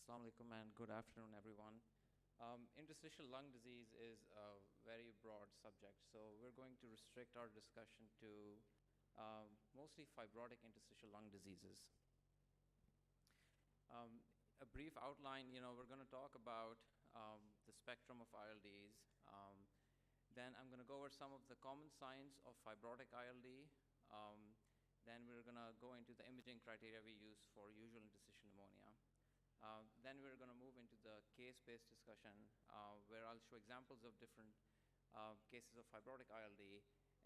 Assalamu alaikum and good afternoon, everyone. Interstitial lung disease is a very broad subject, so we're going to restrict our discussion to mostly fibrotic interstitial lung diseases. A brief outline, we're going to talk about the spectrum of ILDs. Then I'm going to go over some of the common signs of fibrotic ILD. Then we're going to go into the imaging criteria we use for usual interstitial pneumonia. Then we're going to move into the case-based discussion where I'll show examples of different cases of fibrotic ILD.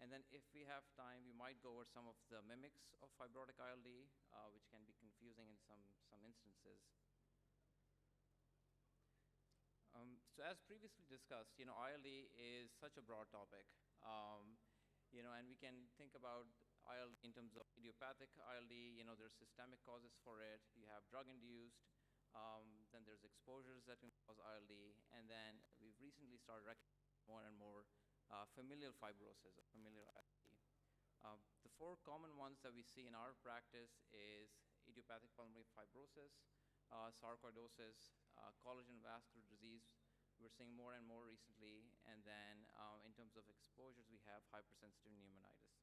And then if we have time, we might go over some of the mimics of fibrotic ILD, which can be confusing in some instances. So as previously discussed, ILD is such a broad topic, and we can think about ILD in terms of idiopathic ILD. There's systemic causes for it. You have drug-induced. Then there's exposures that can cause ILD, and then we've recently started recognizing more and more familial fibrosis, or familial ILD. The four common ones that we see in our practice is idiopathic pulmonary fibrosis, sarcoidosis, collagen vascular disease. We're seeing more and more recently, and then in terms of exposures, we have hypersensitive pneumonitis.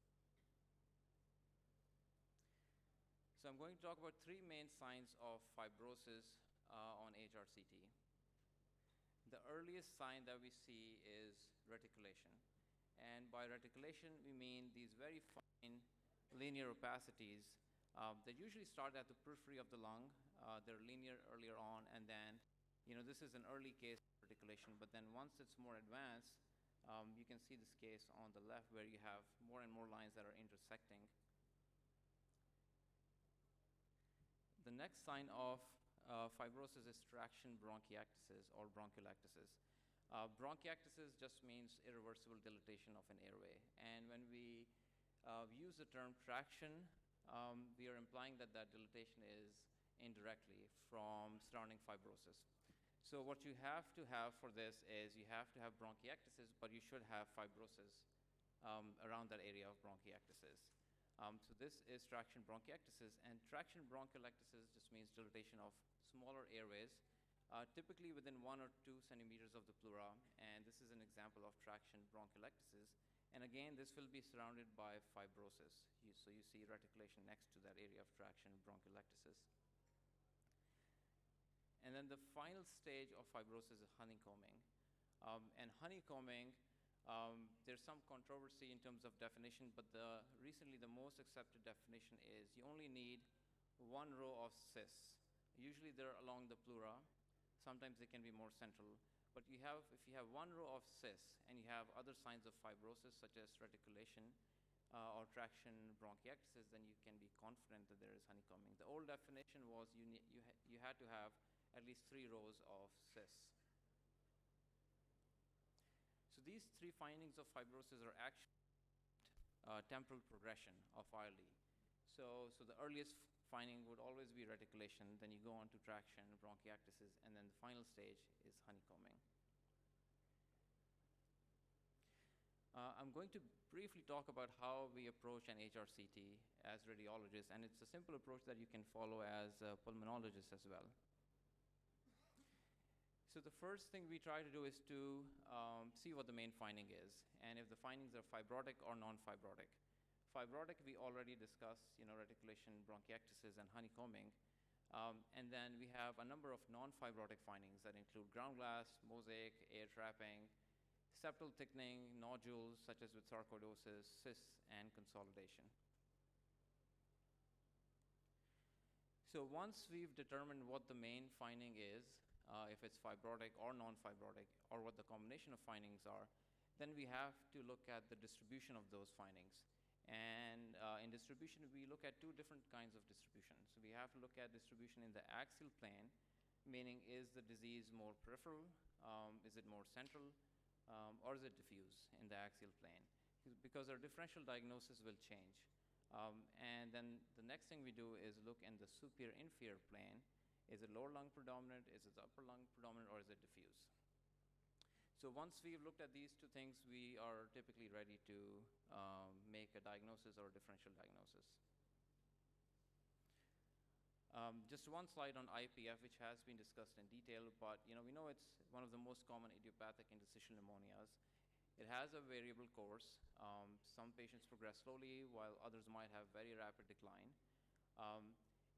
So I'm going to talk about three main signs of fibrosis on HRCT. The earliest sign that we see is reticulation. And by reticulation, we mean these very fine linear opacities that usually start at the periphery of the lung. They're linear earlier on, and then, this is an early case of reticulation, but then once it's more advanced, you can see this case on the left where you have more and more lines that are intersecting. The next sign of fibrosis is traction bronchiectasis or bronchiectasis. Bronchiectasis just means irreversible dilatation of an airway. And when we use the term traction, we are implying that dilatation is indirectly from surrounding fibrosis. So what you have to have for this is you have to have bronchiectasis, but you should have fibrosis around that area of bronchiectasis. So this is traction bronchiectasis, and traction bronchiectasis just means dilatation of smaller airways, typically within 1 or 2 centimeters of the pleura, and this is an example of traction bronchiectasis. And again, this will be surrounded by fibrosis. So you see reticulation next to that area of traction bronchiectasis. And then the final stage of fibrosis is honeycombing. And honeycombing, there's some controversy in terms of definition, but recently the most accepted definition is you only need one row of cysts. Usually they're along the pleura. Sometimes they can be more central. But if you have one row of cysts and you have other signs of fibrosis such as reticulation or traction bronchiectasis, then you can be confident that there is honeycombing. The old definition was you had to have at least 3 rows of cysts. So these 3 findings of fibrosis are actually temporal progression of ILD. So the earliest finding would always be reticulation, then you go on to traction, bronchiectasis, and then the final stage is honeycombing. I'm going to briefly talk about how we approach an HRCT as radiologists, and it's a simple approach that you can follow as a pulmonologist as well. So the first thing we try to do is to see what the main finding is, and if the findings are fibrotic or non-fibrotic. Fibrotic, we already discussed, reticulation, bronchiectasis, and honeycombing. And then we have a number of non-fibrotic findings that include ground glass, mosaic, air trapping, septal thickening, nodules, such as with sarcoidosis, cysts, and consolidation. So once we've determined what the main finding is, if it's fibrotic or non-fibrotic, or what the combination of findings are, then we have to look at the distribution of those findings. And in distribution, we look at 2 different kinds of distribution. So we have to look at distribution in the axial plane, meaning is the disease more peripheral, is it more central, or is it diffuse in the axial plane? Because our differential diagnosis will change. And then the next thing we do is look in the superior-inferior plane. Is it lower lung predominant, is it upper lung predominant, or is it diffuse? So once we've looked at these 2 things, we are typically ready to make a diagnosis or a differential diagnosis. Just one slide on IPF, which has been discussed in detail, but we know it's one of the most common idiopathic interstitial pneumonias. It has a variable course. Some patients progress slowly, while others might have very rapid decline.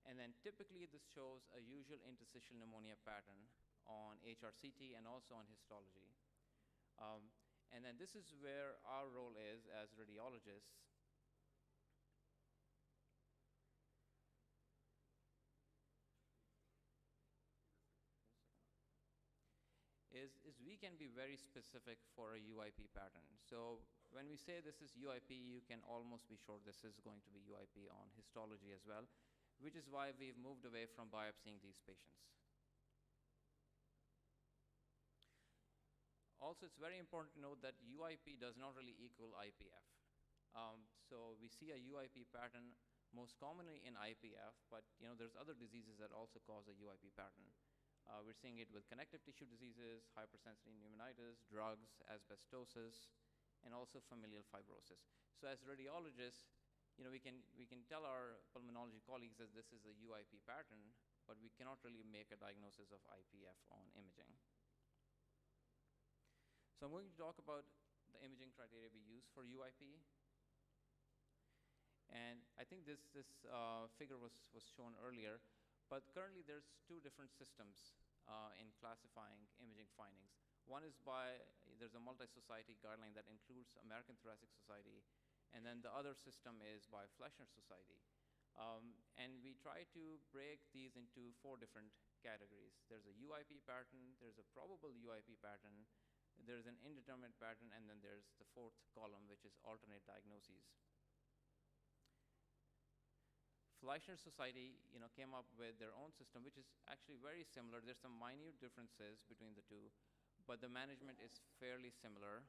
And then typically this shows a usual interstitial pneumonia pattern on HRCT and also on histology. And then this is where our role is as radiologists. Is we can be very specific for a UIP pattern. So when we say this is UIP, you can almost be sure this is going to be UIP on histology as well, which is why we've moved away from biopsying these patients. Also, it's very important to note that UIP does not really equal IPF. So we see a UIP pattern most commonly in IPF, but there's other diseases that also cause a UIP pattern. We're seeing it with connective tissue diseases, hypersensitivity pneumonitis, drugs, asbestosis, and also familial fibrosis. So as radiologists, we can tell our pulmonology colleagues that this is a UIP pattern, but we cannot really make a diagnosis of IPF on imaging. So I'm going to talk about the imaging criteria we use for UIP. And I think this figure was shown earlier, but currently there's two different systems in classifying imaging findings. One is there's a multi-society guideline that includes American Thoracic Society, and then the other system is by Fleischner Society. And we try to break these into 4 different categories. There's a UIP pattern, there's a probable UIP pattern, there's an indeterminate pattern, and then there's the 4th column, which is alternate diagnoses. Fleischner Society, came up with their own system, which is actually very similar. There's some minute differences between the two, but the management is fairly similar.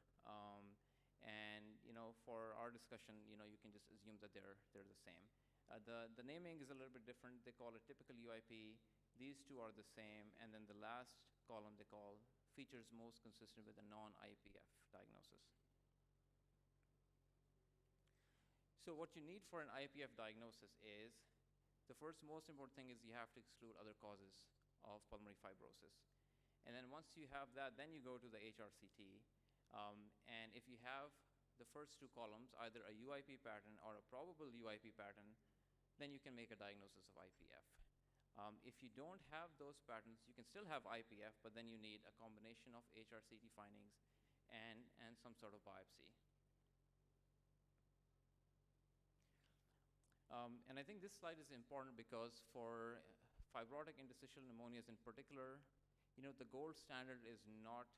And for our discussion, you can just assume that they're the same. The naming is a little bit different. They call it typical UIP. These two are the same, and then the last column they call features most consistent with a non-IPF diagnosis. So what you need for an IPF diagnosis is, the first most important thing is you have to exclude other causes of pulmonary fibrosis. And then once you have that, then you go to the HRCT. And if you have the first 2 columns, either a UIP pattern or a probable UIP pattern, then you can make a diagnosis of IPF. If you don't have those patterns, you can still have IPF, but then you need a combination of HRCT findings and some sort of biopsy. And I think this slide is important because for fibrotic interstitial pneumonias in particular, the gold standard is not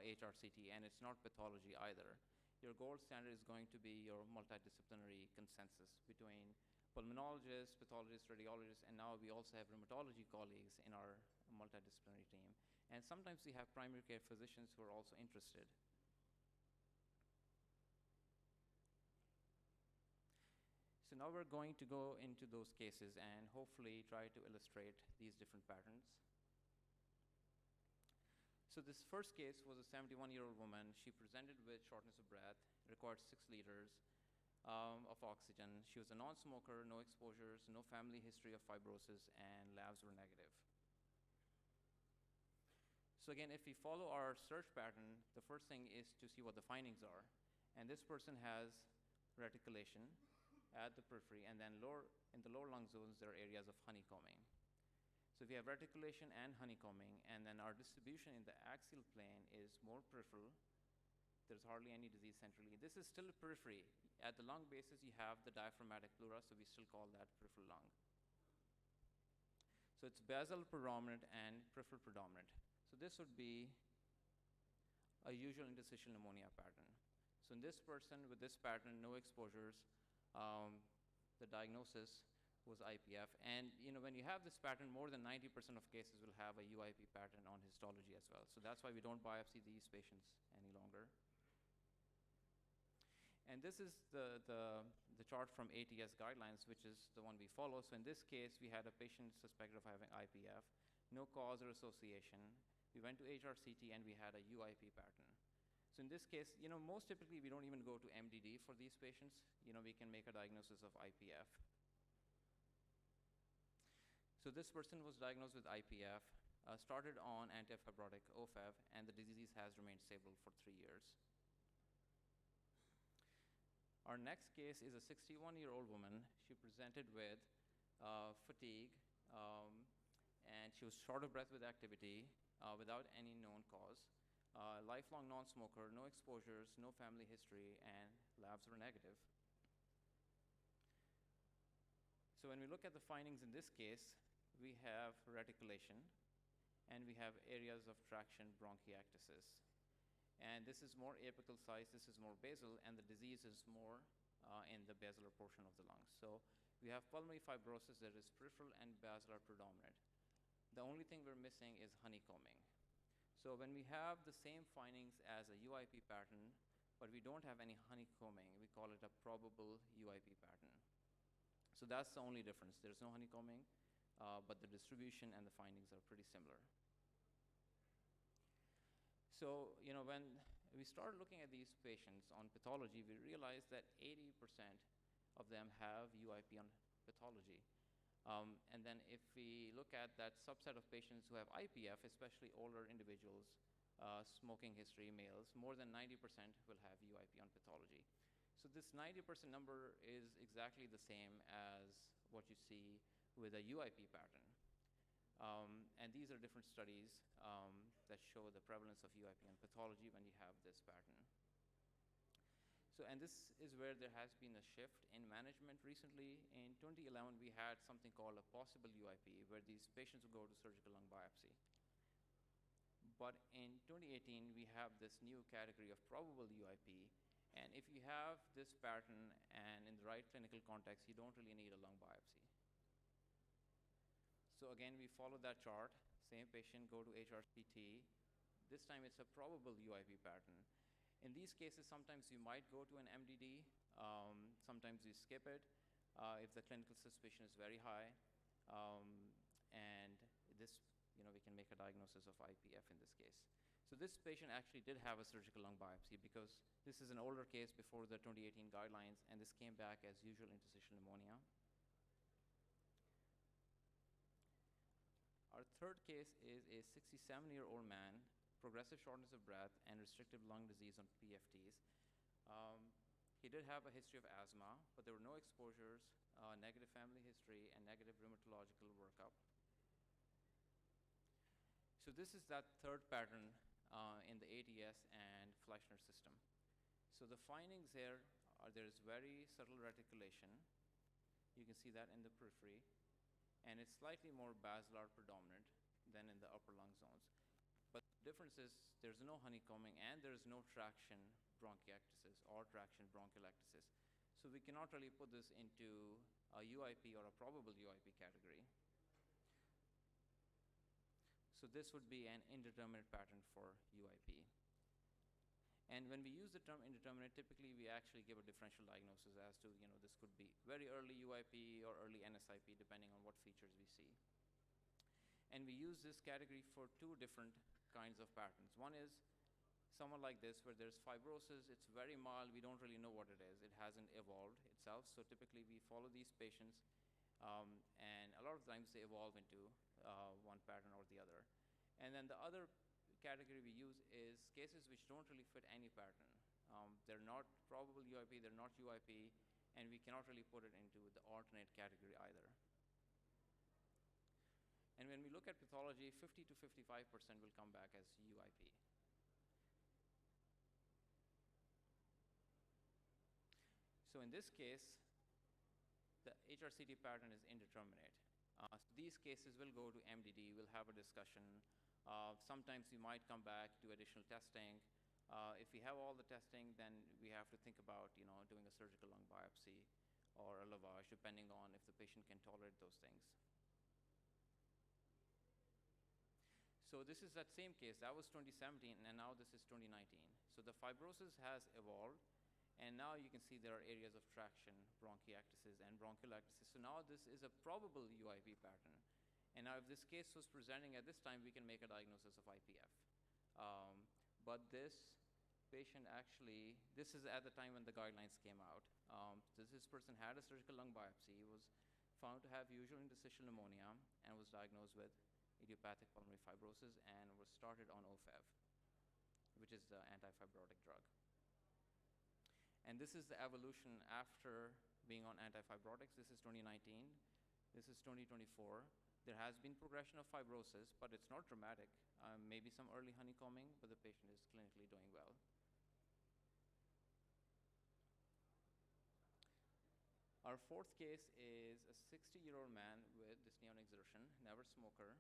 HRCT, and it's not pathology either. Your gold standard is going to be your multidisciplinary consensus between pulmonologists, pathologists, radiologists, and now we also have rheumatology colleagues in our multidisciplinary team. And sometimes we have primary care physicians who are also interested. So now we're going to go into those cases and hopefully try to illustrate these different patterns. So this first case was a 71-year-old woman. She presented with shortness of breath, required 6 liters of oxygen. She was a non-smoker, no exposures, no family history of fibrosis, and labs were negative. So again, if we follow our search pattern, the first thing is to see what the findings are. And this person has reticulation at the periphery, and then in the lower lung zones, there are areas of honeycombing. So if you have reticulation and honeycombing, and then our distribution in the axial plane is more peripheral, there's hardly any disease centrally. This is still periphery. At the lung basis, you have the diaphragmatic pleura, so we still call that peripheral lung. So it's basal predominant and peripheral predominant. So this would be a usual interstitial pneumonia pattern. So in this person with this pattern, no exposures, the diagnosis was IPF. And when you have this pattern, more than 90% of cases will have a UIP pattern on histology as well. So that's why we don't biopsy these patients any longer. And this is the chart from ATS guidelines, which is the one we follow. So in this case, we had a patient suspected of having IPF, no cause or association. We went to HRCT and we had a UIP pattern. So in this case, most typically we don't even go to MDD for these patients. We can make a diagnosis of IPF. So So this person was diagnosed with IPF, started on antifibrotic OFEV, and the disease has remained stable for 3 years. Our next case is a 61-year-old woman. She presented with fatigue, and she was short of breath with activity without any known cause. Lifelong non-smoker, no exposures, no family history, and labs were negative. So when we look at the findings in this case, we have reticulation, and we have areas of traction bronchiectasis. And this is more apical size, this is more basal, and the disease is more in the basilar portion of the lungs. So we have pulmonary fibrosis that is peripheral and basilar predominant. The only thing we're missing is honeycombing. So when we have the same findings as a UIP pattern, but we don't have any honeycombing, we call it a probable UIP pattern. So that's the only difference. There's no honeycombing, but the distribution and the findings are pretty similar. So, when we started looking at these patients on pathology, we realized that 80% of them have UIP on pathology. And then if we look at that subset of patients who have IPF, especially older individuals, smoking history, males, more than 90% will have UIP on pathology. So this 90% number is exactly the same as what you see with a UIP pattern. And these are different studies that show the prevalence of UIP on pathology when you have this pattern. So, and this is where there has been a shift in management recently. In 2011, we had something called a possible UIP, where these patients would go to surgical lung biopsy. But in 2018, we have this new category of probable UIP. And if you have this pattern and in the right clinical context, you don't really need a lung biopsy. So again, we follow that chart. Same patient, go to HRCT. This time it's a probable UIP pattern. In these cases, sometimes you might go to an MDD. Sometimes you skip it if the clinical suspicion is very high. And this, we can make a diagnosis of IPF in this case. So this patient actually did have a surgical lung biopsy because this is an older case before the 2018 guidelines, and this came back as usual interstitial pneumonia. Our third case is a 67-year-old man, progressive shortness of breath, and restrictive lung disease on PFTs. He did have a history of asthma, but there were no exposures, negative family history, and negative rheumatological workup. So this is that third pattern in the ATS and Fleischner system. So the findings here are there is very subtle reticulation. You can see that in the periphery. And it's slightly more basilar predominant than in the upper lung zones. But the difference is there's no honeycombing and there's no traction bronchiectasis or traction bronchiectasis. So we cannot really put this into a UIP or a probable UIP category. So this would be an indeterminate pattern for UIP. And when we use the term indeterminate, typically we actually give a differential diagnosis as to, this could be very early UIP or early NSIP, depending on what features we see. And we use this category for two different kinds of patterns. One is someone like this, where there's fibrosis, it's very mild, we don't really know what it is. It hasn't evolved itself, so typically we follow these patients, and a lot of times they evolve into one pattern or the other. And then the other category we use is cases which don't really fit any pattern. They're not probable UIP, they're not UIP, and we cannot really put it into the alternate category either. And when we look at pathology, 50 to 55% will come back as UIP. So in this case, the HRCT pattern is indeterminate. So these cases will go to MDD, we'll have a discussion. Sometimes we might come back, do additional testing. If we have all the testing, then we have to think about, doing a surgical lung biopsy or a lavage, depending on if the patient can tolerate those things. So this is that same case. That was 2017, and now this is 2019. So the fibrosis has evolved, and now you can see there are areas of traction, bronchiectasis, and bronchiectasis. So now this is a probable UIP pattern. And now if this case was presenting at this time, we can make a diagnosis of IPF. But this patient actually, this is at the time when the guidelines came out. This person had a surgical lung biopsy. He was found to have usual interstitial pneumonia, and was diagnosed with idiopathic pulmonary fibrosis and was started on OFEV, which is the antifibrotic drug. And this is the evolution after being on antifibrotics. This is 2019. This is 2024. There has been progression of fibrosis, but it's not dramatic. Maybe some early honeycombing, but the patient is clinically doing well. Our fourth case is a 60-year-old man with dyspnea on exertion, never smoker.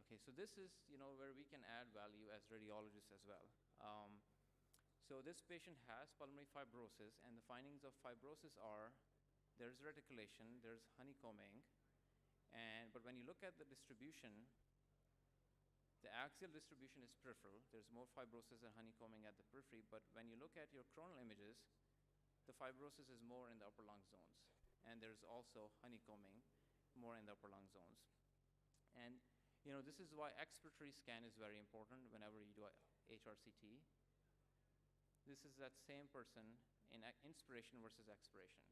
Okay, so this is where we can add value as radiologists as well. So this patient has pulmonary fibrosis, and the findings of fibrosis are there's reticulation, there's honeycombing, but when you look at the distribution, the axial distribution is peripheral. There's more fibrosis and honeycombing at the periphery, but when you look at your coronal images, the fibrosis is more in the upper lung zones, and there's also honeycombing more in the upper lung zones. And this is why expiratory scan is very important whenever you do a HRCT. This is that same person in inspiration versus expiration.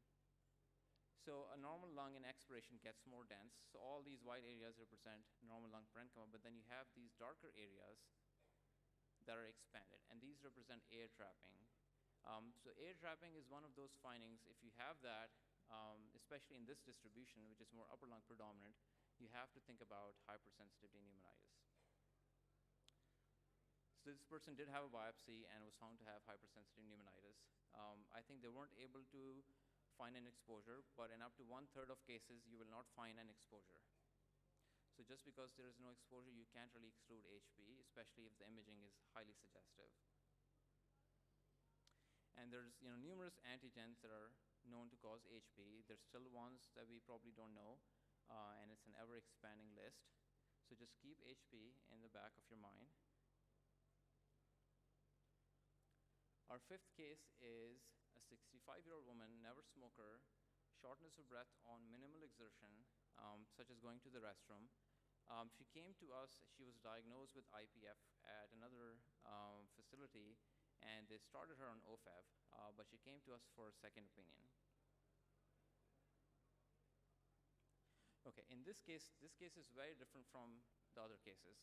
So a normal lung in expiration gets more dense. So all these white areas represent normal lung parenchyma, but then you have these darker areas that are expanded, and these represent air trapping. So air trapping is one of those findings. If you have that, especially in this distribution, which is more upper lung predominant, you have to think about hypersensitivity pneumonitis. So this person did have a biopsy and was found to have hypersensitive pneumonitis. I think they weren't able to find an exposure, but in up to 1/3 of cases, you will not find an exposure. So just because there is no exposure, you can't really exclude HP, especially if the imaging is highly suggestive. And there's numerous antigens that are known to cause HP. There's still ones that we probably don't know, and it's an ever-expanding list. So just keep HP in the back of your mind. Our fifth case is a 65-year-old woman, never smoker, shortness of breath on minimal exertion, such as going to the restroom. She came to us, she was diagnosed with IPF at another facility, and they started her on OFEV, but she came to us for a second opinion. Okay, in this case is very different from the other cases.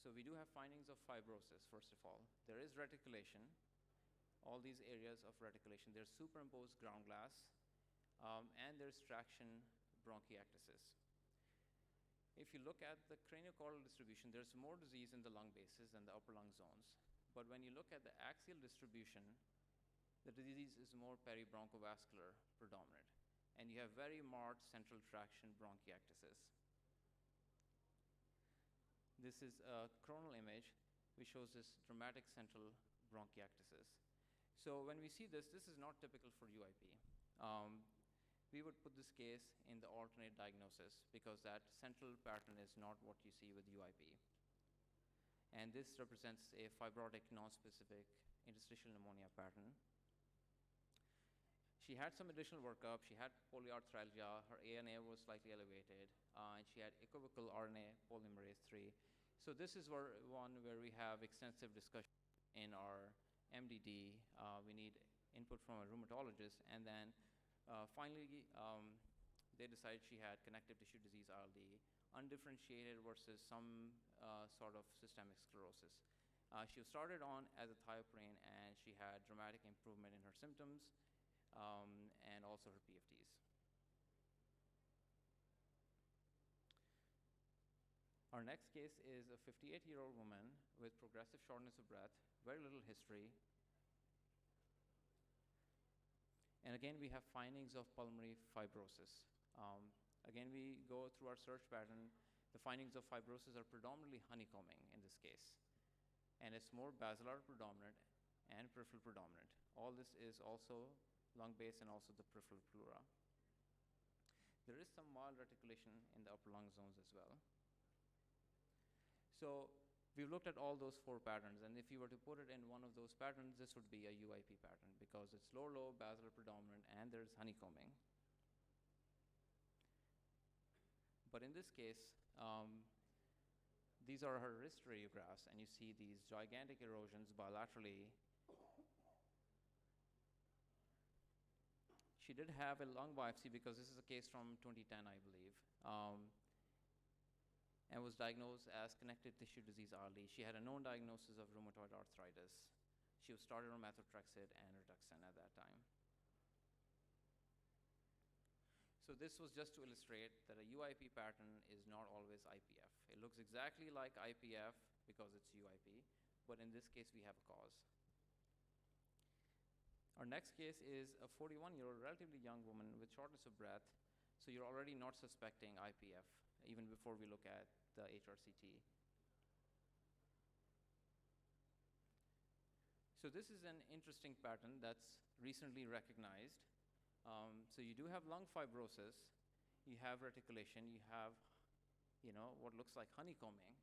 So we do have findings of fibrosis, first of all. There is reticulation, all these areas of reticulation. There's superimposed ground glass, and there's traction bronchiectasis. If you look at the craniocaudal distribution, there's more disease in the lung bases than the upper lung zones. But when you look at the axial distribution, the disease is more peribronchovascular predominant, and you have very marked central traction bronchiectasis. This is a coronal image which shows this dramatic central bronchiectasis. So when we see this, this is not typical for UIP. We would put this case in the alternate diagnosis because that central pattern is not what you see with UIP. And this represents a fibrotic, non-specific interstitial pneumonia pattern. She had some additional workup. She had polyarthralgia. Her ANA was slightly elevated, and she had equivocal RNA polymerase 3. So this is one where we have extensive discussion in our MDD. We need input from a rheumatologist, and then finally, they decided she had connective tissue disease, ILD, undifferentiated versus some sort of systemic sclerosis. She was started on as a thioprine, and she had dramatic improvement in her symptoms and also her PFTs. Our next case is a 58-year-old woman with progressive shortness of breath, very little history. And again, we have findings of pulmonary fibrosis. Again, we go through our search pattern. The findings of fibrosis are predominantly honeycombing in this case. And it's more basilar predominant and peripheral predominant. All this is also lung base and also the peripheral pleura. There is some mild reticulation in the upper lung zones as well. So we've looked at all those 4 patterns, and if you were to put it in one of those patterns, this would be a UIP pattern because it's low, basilar predominant, and there's honeycombing. But in this case, these are her wrist radiographs, and you see these gigantic erosions bilaterally. She did have a lung biopsy because this is a case from 2010, I believe, and was diagnosed as connective tissue disease ILD. She had a known diagnosis of rheumatoid arthritis. She was started on methotrexate and Rituxan at that time. So this was just to illustrate that a UIP pattern is not always IPF. It looks exactly like IPF because it's UIP, but in this case we have a cause. Our next case is a 41-year-old relatively young woman with shortness of breath, so you're already not suspecting IPF even before we look at the HRCT. So this is an interesting pattern that's recently recognized. So you do have lung fibrosis, you have reticulation, you have, what looks like honeycombing.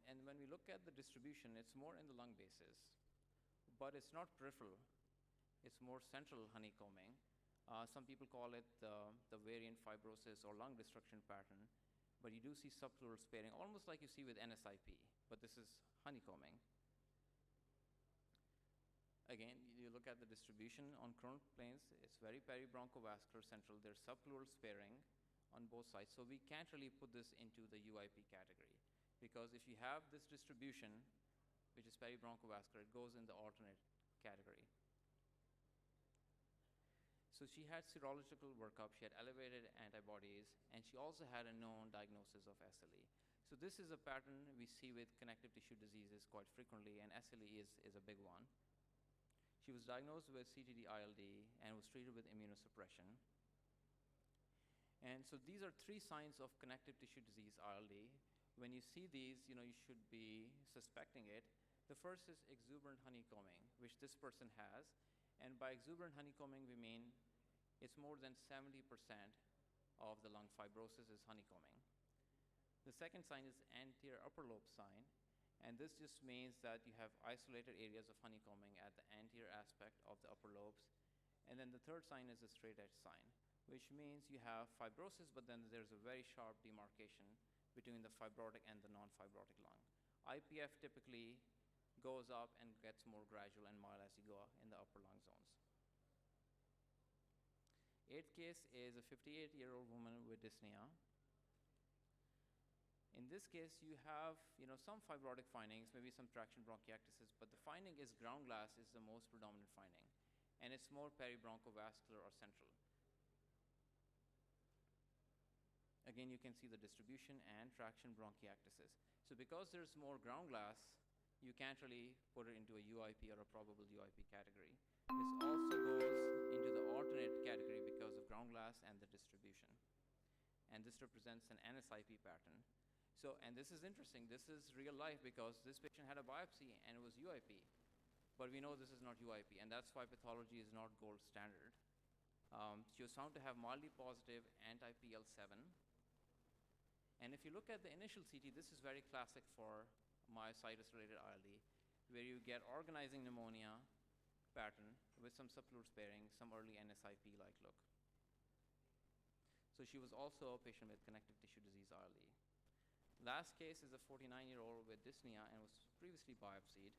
And when we look at the distribution, it's more in the lung bases, but it's not peripheral. It's more central honeycombing. Some people call it the variant fibrosis or lung destruction pattern, but you do see subpleural sparing, almost like you see with NSIP, but this is honeycombing. Again, you look at the distribution on coronal planes, it's very peribronchovascular central. There's subpleural sparing on both sides. So we can't really put this into the UIP category, because if you have this distribution, which is peribronchovascular, it goes in the alternate category. So she had serological workup, she had elevated antibodies, and she also had a known diagnosis of SLE. So this is a pattern we see with connective tissue diseases quite frequently, and SLE is a big one. She was diagnosed with CTD-ILD and was treated with immunosuppression. And so these are three signs of connective tissue disease ILD. When you see these, you should be suspecting it. The first is exuberant honeycombing, which this person has. And by exuberant honeycombing, we mean it's more than 70% of the lung fibrosis is honeycombing. The second sign is anterior upper lobe sign. And this just means that you have isolated areas of honeycombing at the anterior aspect of the upper lobes. And then the third sign is a straight edge sign, which means you have fibrosis, but then there's a very sharp demarcation between the fibrotic and the non-fibrotic lung. IPF typically goes up and gets more gradual and mild as you go in the upper lung zones. Eighth case is a 58-year-old woman with dyspnea. In this case, you have some fibrotic findings, maybe some traction bronchiectasis, but the finding is ground glass is the most predominant finding, and it's more peribronchovascular or central. Again, you can see the distribution and traction bronchiectasis. So because there's more ground glass, you can't really put it into a UIP or a probable UIP category. This also goes into the alternate category because of ground glass and the distribution. And this represents an NSIP pattern. So, and this is interesting, this is real life because this patient had a biopsy and it was UIP. But we know this is not UIP, and that's why pathology is not gold standard. She was found to have mildly positive anti-PL7. And if you look at the initial CT, this is very classic for myositis-related ILD, where you get organizing pneumonia pattern with some subpleural sparing, some early NSIP-like look. So she was also a patient with connective tissue disease ILD. Last case is a 49-year-old with dyspnea and was previously biopsied.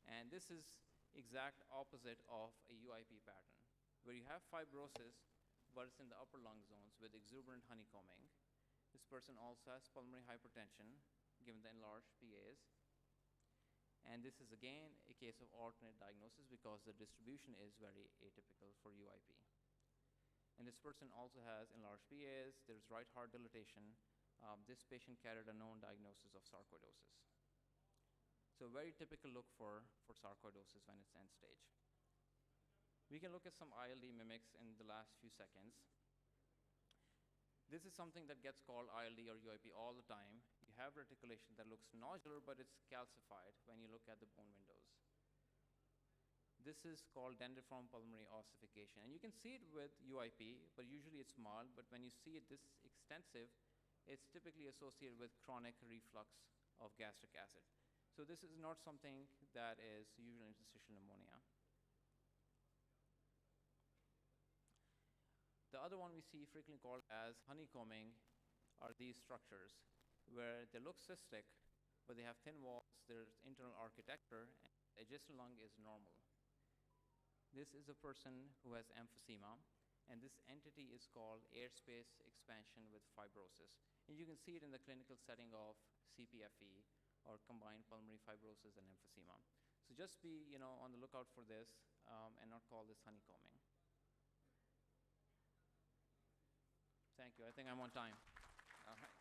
And this is exact opposite of a UIP pattern, where you have fibrosis, but it's in the upper lung zones with exuberant honeycombing. This person also has pulmonary hypertension, given the enlarged PAs. And this is again a case of alternate diagnosis because the distribution is very atypical for UIP. And this person also has enlarged PAs, there's right heart dilatation. This patient carried a known diagnosis of sarcoidosis. So very typical look for sarcoidosis when it's end stage. We can look at some ILD mimics in the last few seconds. This is something that gets called ILD or UIP all the time. You have reticulation that looks nodular, but it's calcified when you look at the bone windows. This is called dendriform pulmonary ossification. And you can see it with UIP, but usually it's mild. But when you see it this extensive, it's typically associated with chronic reflux of gastric acid. So this is not something that is usually interstitial pneumonia. The other one we see frequently called as honeycombing are these structures where they look cystic, but they have thin walls, there's internal architecture, and the adjacent lung is normal. This is a person who has emphysema, and this entity is called airspace expansion with fibrosis. And you can see it in the clinical setting of CPFE, or combined pulmonary fibrosis and emphysema. So just be, on the lookout for this, and not call this honeycombing. Thank you. I think I'm on time. All right.